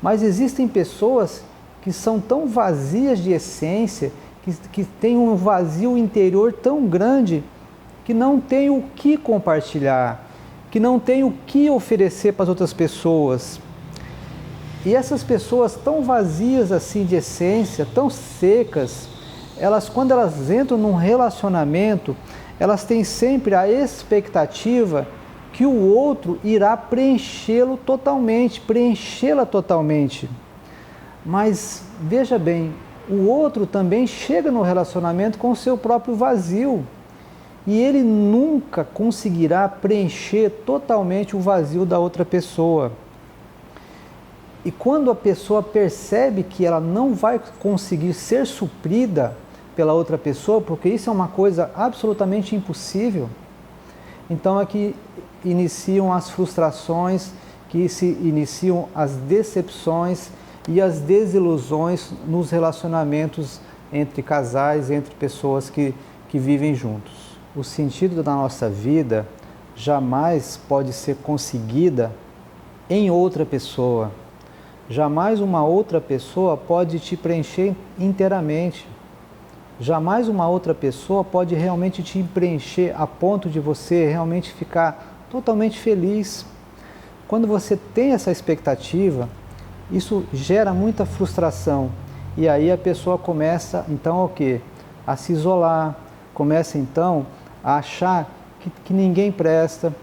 Mas existem pessoas que são tão vazias de essência, que têm um vazio interior tão grande, que não tem o que compartilhar, que não tem o que oferecer para as outras pessoas. E essas pessoas tão vazias assim de essência, tão secas, quando elas entram num relacionamento, elas têm sempre a expectativa que o outro irá preenchê-la totalmente. Mas veja bem, o outro também chega no relacionamento com o seu próprio vazio. E ele nunca conseguirá preencher totalmente o vazio da outra pessoa. E quando a pessoa percebe que ela não vai conseguir ser suprida pela outra pessoa, porque isso é uma coisa absolutamente impossível, então é que iniciam as frustrações, que se iniciam as decepções e as desilusões nos relacionamentos entre casais, entre pessoas que vivem juntos. O sentido da nossa vida jamais pode ser conseguida em outra pessoa. Jamais uma outra pessoa pode te preencher inteiramente. Jamais uma outra pessoa pode realmente te preencher a ponto de você realmente ficar totalmente feliz. Quando você tem essa expectativa, isso gera muita frustração. E aí a pessoa começa então a se isolar, começa então a achar que ninguém presta,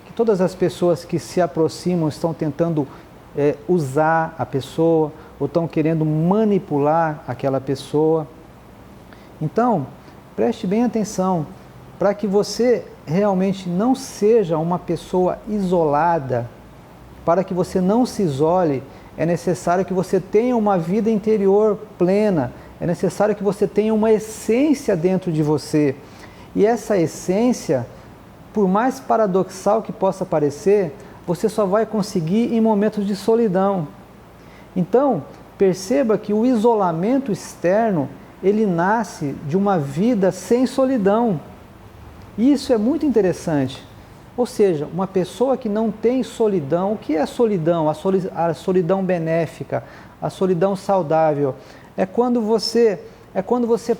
que todas as pessoas que se aproximam estão tentando usar a pessoa ou estão querendo manipular aquela pessoa. Então, preste bem atenção, para que você realmente não seja uma pessoa isolada, para que você não se isole, é necessário que você tenha uma vida interior plena, é necessário que você tenha uma essência dentro de você. E essa essência por mais paradoxal que possa parecer, você só vai conseguir em momentos de solidão. Então, perceba que o isolamento externo, ele nasce de uma vida sem solidão. E isso é muito interessante. Ou seja, uma pessoa que não tem solidão, o que é solidão? A solidão benéfica, a solidão saudável. É quando você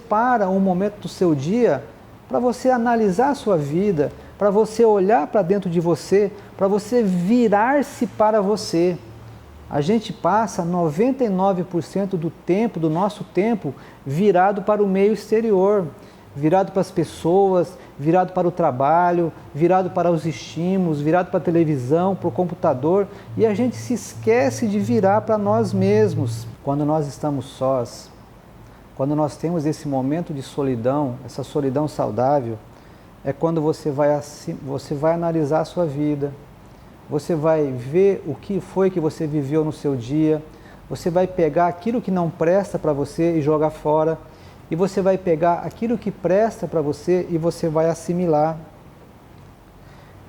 para um momento do seu dia para você analisar a sua vida, para você olhar para dentro de você, para você virar-se para você. A gente passa 99% do tempo, do nosso tempo, virado para o meio exterior, virado para as pessoas, virado para o trabalho, virado para os estímulos, virado para a televisão, para o computador, e a gente se esquece de virar para nós mesmos. Quando nós estamos sós, quando nós temos esse momento de solidão, essa solidão saudável, é quando você vai analisar a sua vida, você vai ver o que foi que você viveu no seu dia, você vai pegar aquilo que não presta para você e jogar fora, e você vai pegar aquilo que presta para você e você vai assimilar.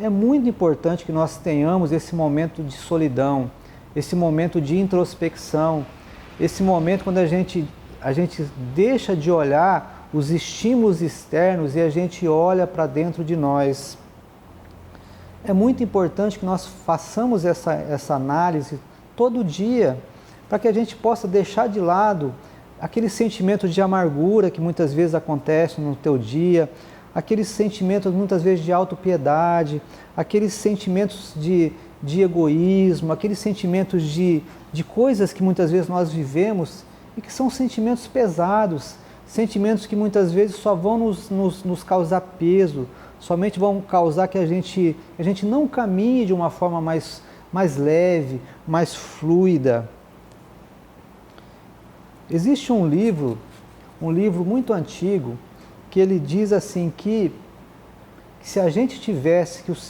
É muito importante que nós tenhamos esse momento de solidão, esse momento de introspecção, esse momento quando a gente deixa de olhar os estímulos externos e a gente olha para dentro de nós. É muito importante que nós façamos essa análise todo dia, para que a gente possa deixar de lado aqueles sentimentos de amargura que muitas vezes acontecem no teu dia, aqueles sentimentos muitas vezes de autopiedade, aqueles sentimentos de egoísmo, aqueles sentimentos de coisas que muitas vezes nós vivemos e que são sentimentos pesados, sentimentos que muitas vezes só vão nos causar peso, somente vão causar que a gente não caminhe de uma forma mais leve, mais fluida. Existe um livro muito antigo, que ele diz assim que se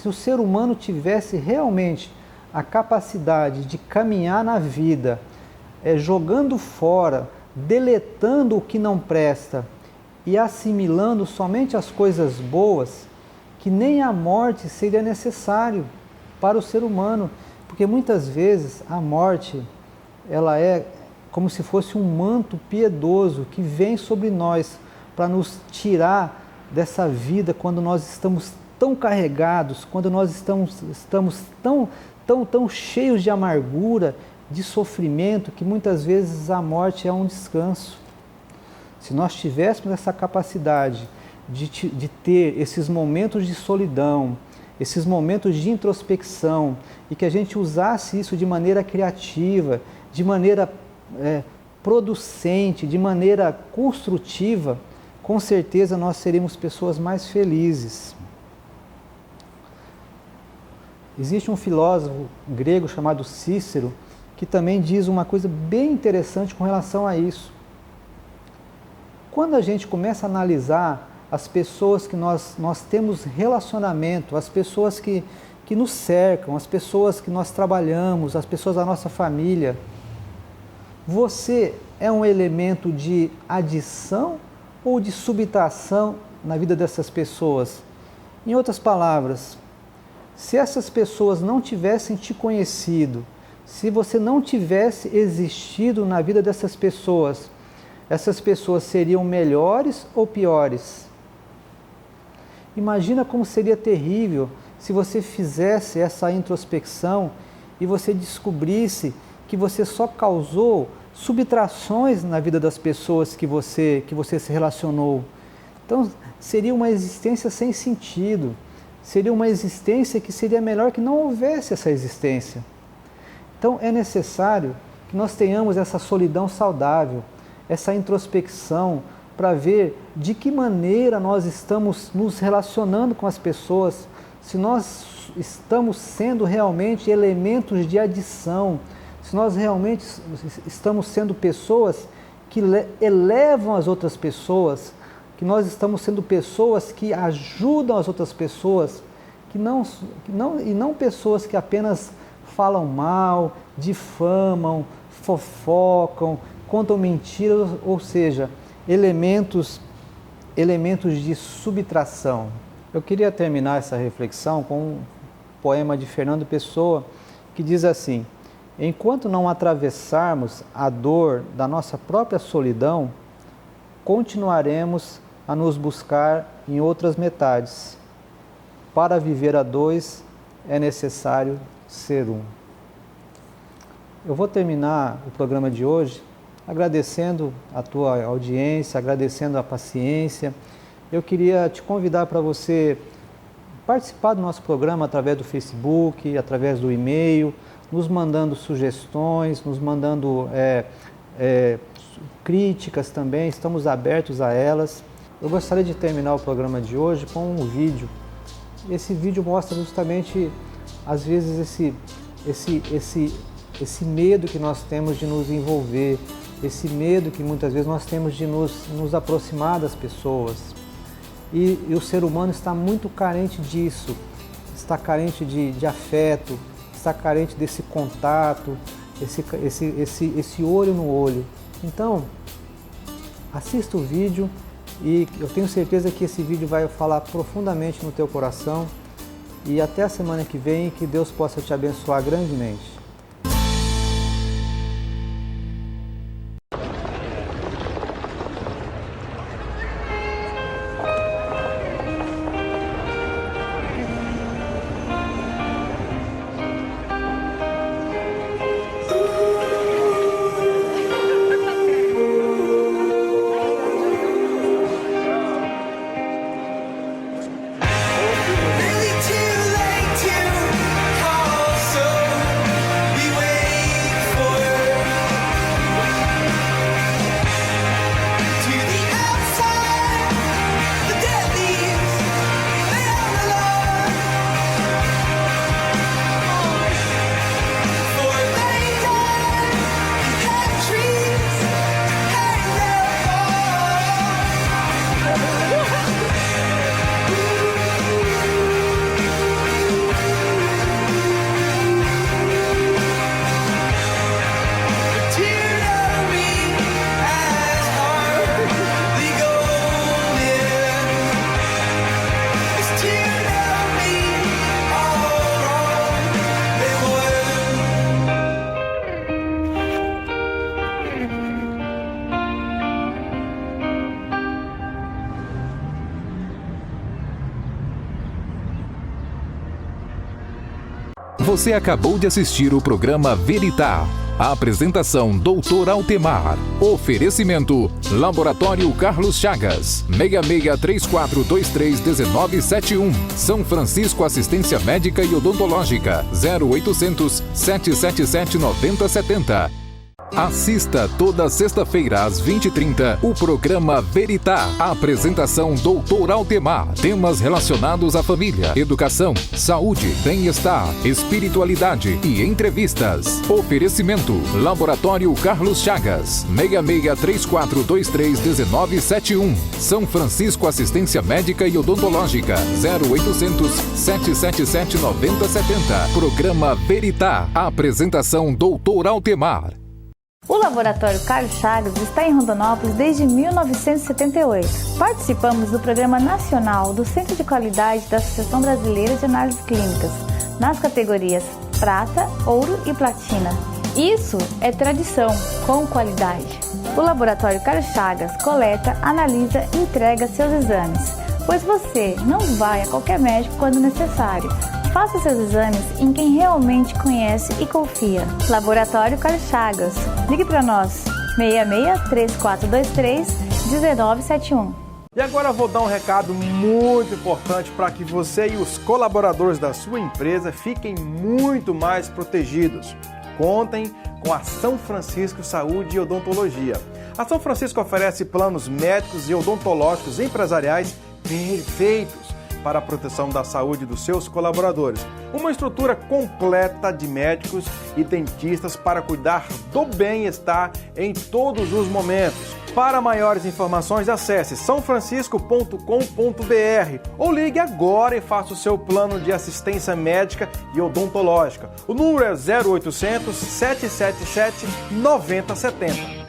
o ser humano tivesse realmente a capacidade de caminhar na vida, jogando fora, deletando o que não presta e assimilando somente as coisas boas, que nem a morte seria necessário para o ser humano, porque muitas vezes a morte, ela é como se fosse um manto piedoso que vem sobre nós para nos tirar dessa vida quando nós estamos tão carregados, quando nós estamos tão cheios de amargura, de sofrimento, que muitas vezes a morte é um descanso. Se nós tivéssemos essa capacidade de ter esses momentos de solidão, esses momentos de introspecção, e que a gente usasse isso de maneira criativa, de maneira producente, de maneira construtiva, com certeza nós seríamos pessoas mais felizes. Existe um filósofo grego chamado Cícero, que também diz uma coisa bem interessante com relação a isso. Quando a gente começa a analisar as pessoas que nós temos relacionamento, as pessoas que nos cercam, as pessoas que nós trabalhamos, as pessoas da nossa família, você é um elemento de adição ou de subtração na vida dessas pessoas? Em outras palavras, se essas pessoas não tivessem te conhecido, se você não tivesse existido na vida dessas pessoas, essas pessoas seriam melhores ou piores? Imagina como seria terrível se você fizesse essa introspecção e você descobrisse que você só causou subtrações na vida das pessoas que você se relacionou. Então, seria uma existência sem sentido, seria uma existência que seria melhor que não houvesse essa existência. Então, é necessário que nós tenhamos essa solidão saudável, essa introspecção, para ver de que maneira nós estamos nos relacionando com as pessoas, se nós estamos sendo realmente elementos de adição, se nós realmente estamos sendo pessoas que elevam as outras pessoas, que nós estamos sendo pessoas que ajudam as outras pessoas, e não pessoas que apenas falam mal, difamam, fofocam, contam mentiras, ou seja, elementos de subtração. Eu queria terminar essa reflexão com um poema de Fernando Pessoa que diz assim: enquanto não atravessarmos a dor da nossa própria solidão, continuaremos a nos buscar em outras metades. Para viver a dois é necessário ser um. Eu vou terminar o programa de hoje agradecendo a tua audiência, agradecendo a paciência. Eu queria te convidar para você participar do nosso programa através do Facebook, através do e-mail, nos mandando sugestões, nos mandando críticas também, estamos abertos a elas. Eu gostaria de terminar o programa de hoje com um vídeo. Esse vídeo mostra justamente, às vezes, esse medo que nós temos de nos envolver, esse medo que muitas vezes nós temos de nos aproximar das pessoas. E o ser humano está muito carente disso, está carente de afeto, está carente desse contato, esse olho no olho. Então, assista o vídeo e eu tenho certeza que esse vídeo vai falar profundamente no teu coração. E até a semana que vem, que Deus possa te abençoar grandemente. Você acabou de assistir o programa Veritá. A apresentação Dr. Altemar. Oferecimento Laboratório Carlos Chagas. 6634231971. São Francisco Assistência Médica e Odontológica. 0800 777 9070. Assista toda sexta-feira às 20h30 o programa Veritá. A apresentação Dr. Altemar. Temas relacionados à família, educação, saúde, bem-estar, espiritualidade e entrevistas. Oferecimento Laboratório Carlos Chagas. 6634231971. São Francisco Assistência Médica e Odontológica. 0800 777 9070. Programa Veritá. A apresentação Dr. Altemar. O Laboratório Carlos Chagas está em Rondonópolis desde 1978. Participamos do Programa Nacional do Centro de Qualidade da Associação Brasileira de Análises Clínicas, nas categorias Prata, Ouro e Platina. Isso é tradição, com qualidade. O Laboratório Carlos Chagas coleta, analisa e entrega seus exames, pois você não vai a qualquer médico quando necessário. Faça seus exames em quem realmente conhece e confia. Laboratório Carlos Chagas. Ligue para nós, 66-3423-1971. E agora eu vou dar um recado muito importante para que você e os colaboradores da sua empresa fiquem muito mais protegidos. Contem com a São Francisco Saúde e Odontologia. A São Francisco oferece planos médicos e odontológicos empresariais perfeitos para a proteção da saúde dos seus colaboradores. Uma estrutura completa de médicos e dentistas para cuidar do bem-estar em todos os momentos. Para maiores informações, acesse sãofrancisco.com.br ou ligue agora e faça o seu plano de assistência médica e odontológica. O número é 0800 777 9070.